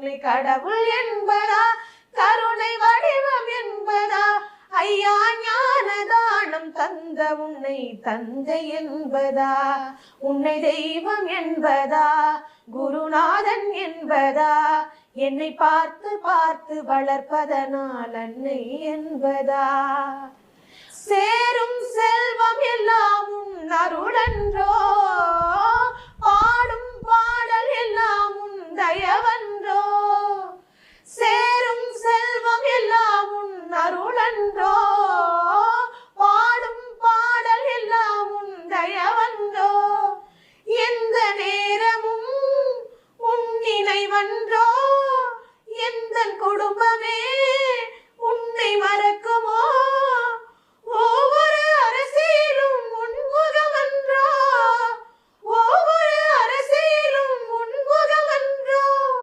உன்னை கடவுள் என்பதா கருணை வடிவம் என்பதா ஐயா ஞானதானம் தந்த உன்னை தந்தை என்பதா உன்னை தெய்வம் என்பதா குருநாதன் என்பதா என்னை பார்த்து பார்த்து வளர்ப்பதனால் அன்னை என்பதா சேரும் செல்வம் எல்லாம் உன் அருளன்றோ பாடும் பாடல் எல்லாம் உன் தயவன்றோ சேரும் செல்வம் எல்லாம் உன் அருளன்றோ பாடும் பாடல் எல்லாம் உன் தயவன்றோ எந்த நேரமும் உன் நினைவன்றோ